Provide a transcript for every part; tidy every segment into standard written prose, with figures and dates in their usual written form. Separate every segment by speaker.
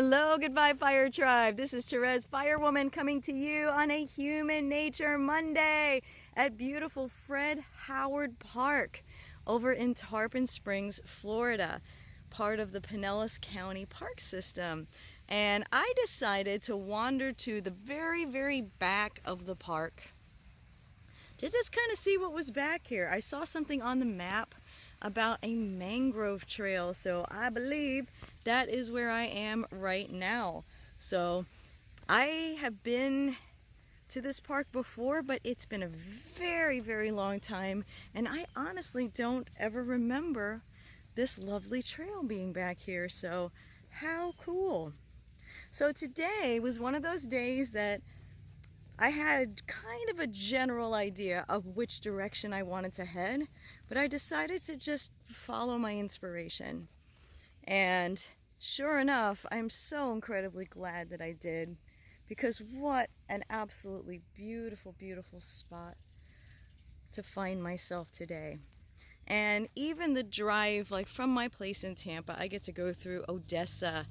Speaker 1: Hello, goodbye Fire Tribe. This is Terez Firewoman coming to you on a Human Nature Monday at beautiful Fred Howard Park over in Tarpon Springs, Florida, part of the Pinellas County Park system. And I decided to wander to the very back of the park to just kind of see what was back here. I saw something on the map about a mangrove trail, so I believe that is where I am right now. So I have been to this park before, but it's been a very long time, and I honestly don't ever remember this lovely trail being back here. So how cool. So today was one of those days that I had kind of a general idea of which direction I wanted to head, but I decided to just follow my inspiration. And sure enough, I'm so incredibly glad that I did, because what an absolutely beautiful spot to find myself today. And even the drive, like from my place in Tampa, I get to go through Odessa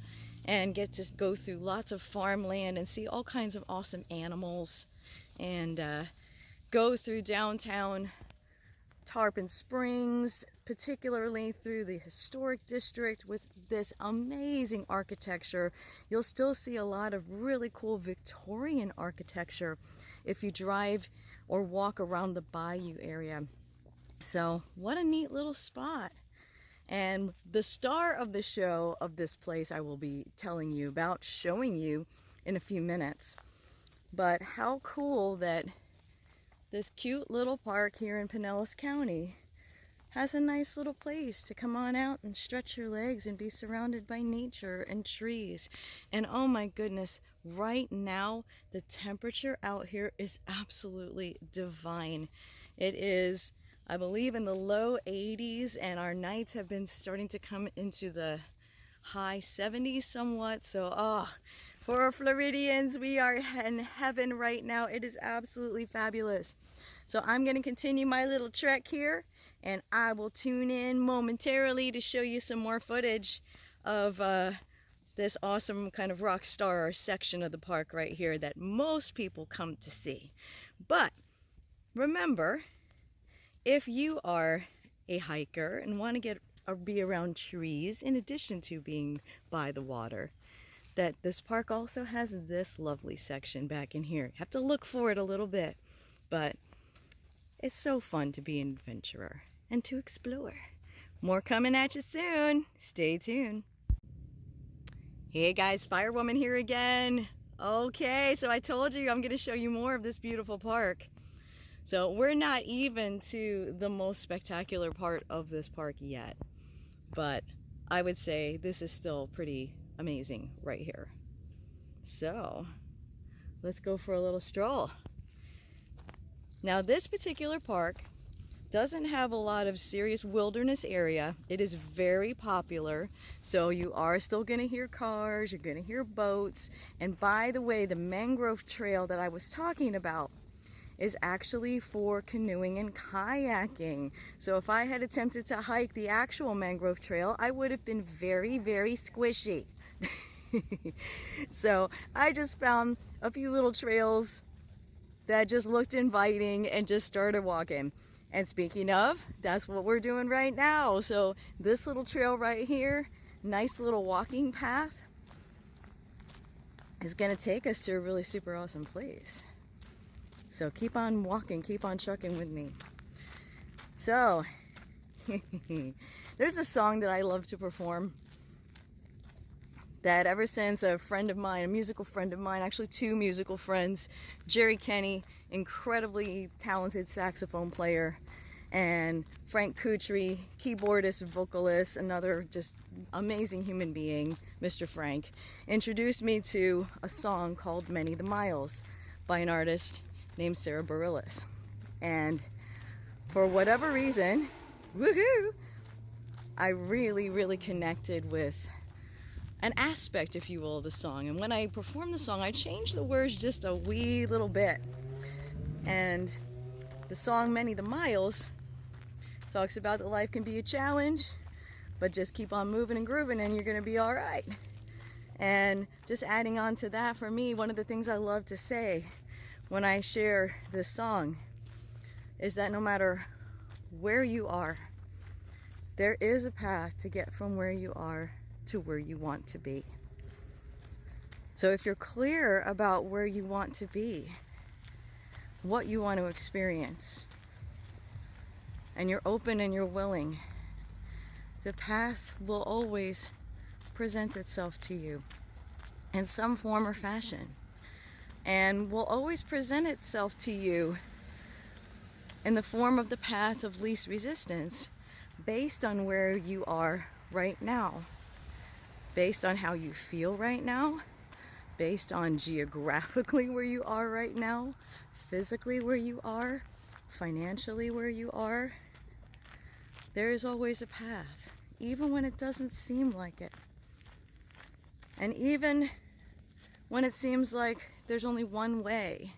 Speaker 1: and get to go through lots of farmland and see all kinds of awesome animals, and go through downtown Tarpon Springs, particularly through the historic district with this amazing architecture. You'll still see a lot of really cool Victorian architecture if you drive or walk around the bayou area. So what a neat little spot. And the star of the show of this place I will be telling you about, showing you in a few minutes. But how cool that this cute little park here in Pinellas County has a nice little place to come on out and stretch your legs and be surrounded by nature and trees. And oh my goodness, right now the temperature out here is absolutely divine. It is, I believe, in the low 80s, and our nights have been starting to come into the high 70s somewhat. So for our Floridians, we are in heaven right now. It is absolutely fabulous. So I'm going to continue my little trek here, and I will tune in momentarily to show you some more footage of this awesome kind of rock star section of the park right here that most people come to see. But remember, if you are a hiker and want to get or be around trees in addition to being by the water, that this park also has this lovely section back in here. You have to look for it a little bit, but it's so fun to be an adventurer and to explore. More coming at you soon. Stay tuned. Hey guys, Firewoman here again. Okay, so I told you I'm going to show you more of this beautiful park. So we're not even to the most spectacular part of this park yet, but I would say this is still pretty amazing right here. So let's go for a little stroll. Now this particular park doesn't have a lot of serious wilderness area. It is very popular, so you are still going to hear cars, you're going to hear boats. And by the way, the Mangrove Trail that I was talking about is actually for canoeing and kayaking. So if I had attempted to hike the actual Mangrove Trail, I would have been very squishy. So I just found a few little trails that just looked inviting and just started walking. And speaking of, that's what we're doing right now. So this little trail right here, nice little walking path, is gonna take us to a really super awesome place. So keep on walking, keep on trucking with me. So there's a song that I love to perform that ever since a friend of mine, a musical friend of mine, actually two musical friends, Jerry Kenny, incredibly talented saxophone player, and Frank Kutry, keyboardist, vocalist, another just amazing human being, Mr. Frank, introduced me to a song called Many the Miles by an artist named Sarah Bareilles. And for whatever reason, woohoo, I really connected with an aspect, if you will, of the song. And when I performed the song, I changed the words just a wee little bit. And the song Many the Miles talks about that life can be a challenge, but just keep on moving and grooving and you're gonna be all right. And just adding on to that, for me, one of the things I love to say when I share this song is that no matter where you are, there is a path to get from where you are to where you want to be. So if you're clear about where you want to be, what you want to experience, and you're open and you're willing, the path will always present itself to you in some form or fashion, and will always present itself to you in the form of the path of least resistance, based on where you are right now, based on how you feel right now, based on geographically where you are right now, physically where you are, financially where you are. There is always a path, even when it doesn't seem like it. And even when it seems like there's only one way.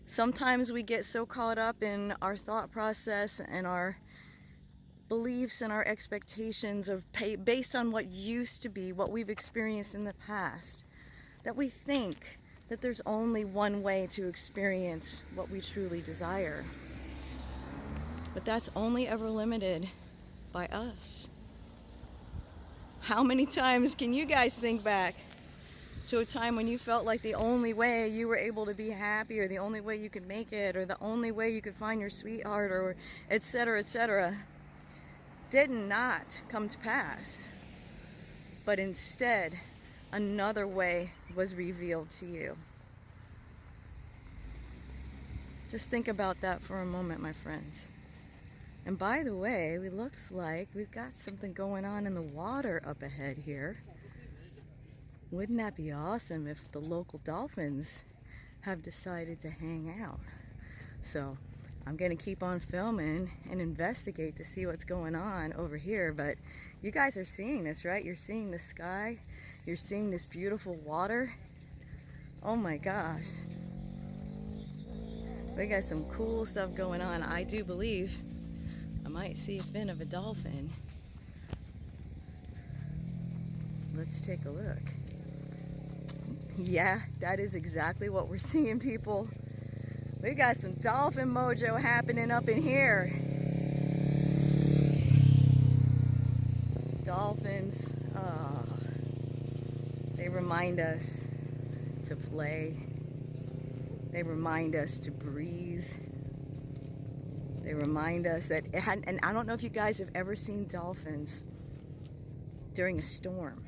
Speaker 1: Sometimes we get so caught up in our thought process and our beliefs and our expectations of based on what used to be, what we've experienced in the past, that we think that there's only one way to experience what we truly desire. But that's only ever limited by us. How many times can you guys think back to a time when you felt like the only way you were able to be happy, or the only way you could make it, or the only way you could find your sweetheart, or etc., did not come to pass, but instead another way was revealed to you? Just think about that for a moment, my friends. And by the way, it looks like we've got something going on in the water up ahead here. Wouldn't that be awesome if the local dolphins have decided to hang out? So I'm going to keep on filming and investigate to see what's going on over here. But you guys are seeing this, right? You're seeing the sky. You're seeing this beautiful water. Oh my gosh. We got some cool stuff going on. I do believe I might see a fin of a dolphin. Let's take a look. Yeah, that is exactly what we're seeing, people. We got some dolphin mojo happening up in here. Dolphins, they remind us to play. They remind us to breathe. They remind us that, and I don't know if you guys have ever seen dolphins during a storm,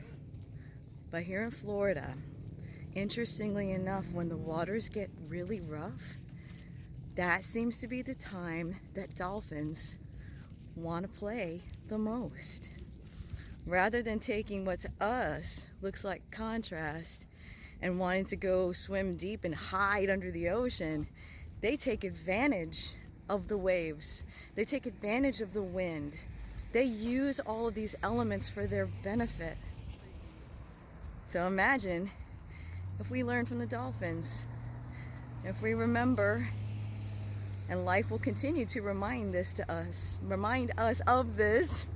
Speaker 1: but here in Florida, interestingly enough, when the waters get really rough, that seems to be the time that dolphins want to play the most. Rather than taking what to us looks like contrast and wanting to go swim deep and hide under the ocean, they take advantage of the waves. They take advantage of the wind. They use all of these elements for their benefit. So imagine if we learn from the dolphins, if we remember, and life will continue to remind us of this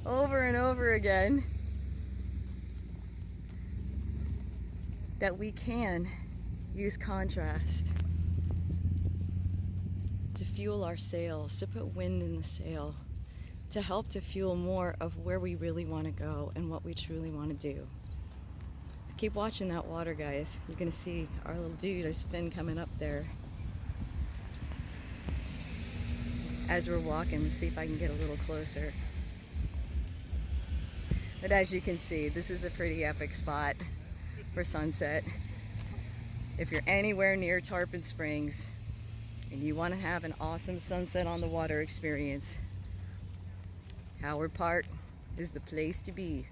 Speaker 1: over and over again, that we can use contrast to fuel our sails, to put wind in the sail, to help to fuel more of where we really want to go and what we truly want to do. Keep watching that water, guys. You're gonna see our little dude, our fin, coming up there. As we're walking, let's see if I can get a little closer. But as you can see, this is a pretty epic spot for sunset. If you're anywhere near Tarpon Springs and you want to have an awesome sunset on the water experience, Howard Park is the place to be.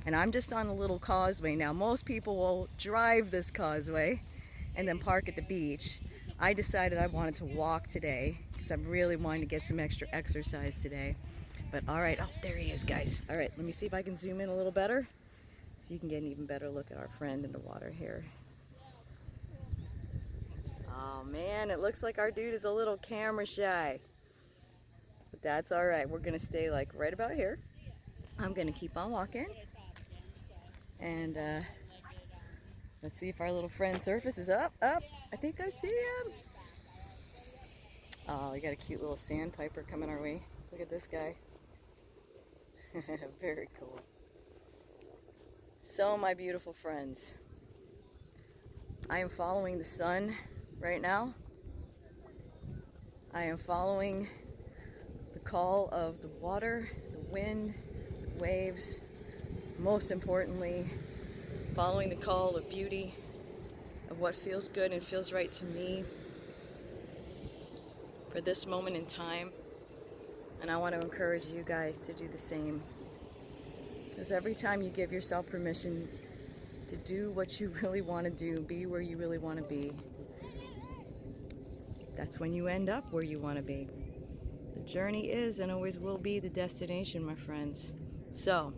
Speaker 1: And I'm just on a little causeway now. Most people will drive this causeway and then park at the beach. I decided I wanted to walk today because I'm really wanting to get some extra exercise today. But all right, oh, there he is, guys. All right, let me see if I can zoom in a little better so you can get an even better look at our friend in the water here. Oh man, it looks like our dude is a little camera shy. But that's all right. We're gonna stay like right about here. I'm gonna keep on walking. And let's see if our little friend Surface is up. I think I see him. Oh, we got a cute little sandpiper coming our way. Look at this guy. Very cool. So, my beautiful friends, I am following the sun right now. I am following the call of the water, the wind, the waves. Most importantly, following the call of beauty, of what feels good and feels right to me for this moment in time. And I want to encourage you guys to do the same. Because every time you give yourself permission to do what you really want to do, be where you really want to be, that's when you end up where you want to be. The journey is and always will be the destination, my friends. So,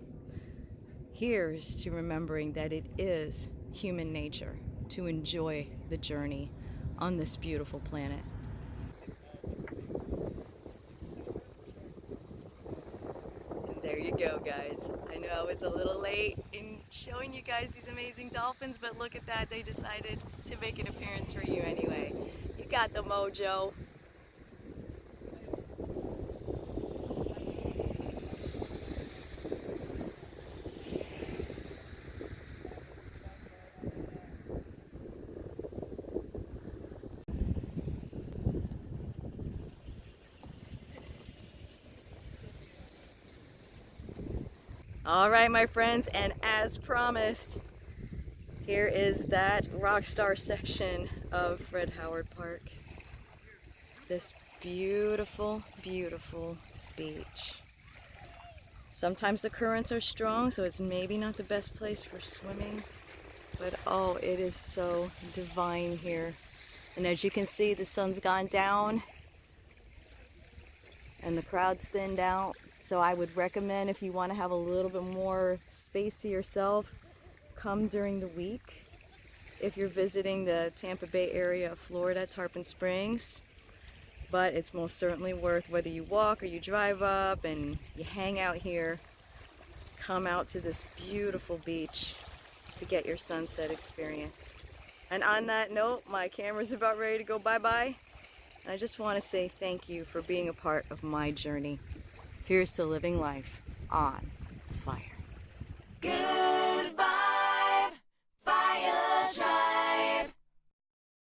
Speaker 1: here's to remembering that it is human nature to enjoy the journey on this beautiful planet. And there you go, guys. I know I was a little late in showing you guys these amazing dolphins, but look at that, they decided to make an appearance for you anyway. You got the mojo. All right, my friends, and as promised, here is that rock star section of Fred Howard Park. This beautiful, beautiful beach. Sometimes the currents are strong, so it's maybe not the best place for swimming, but oh, it is so divine here. And as you can see, the sun's gone down and the crowd's thinned out. So I would recommend, if you want to have a little bit more space to yourself, come during the week. If you're visiting the Tampa Bay area of Florida, Tarpon Springs. But it's most certainly worth, whether you walk or you drive up and you hang out here, come out to this beautiful beach to get your sunset experience. And on that note, my camera's about ready to go bye-bye. And I just want to say thank you for being a part of my journey. Here's to living life on fire. Goodbye.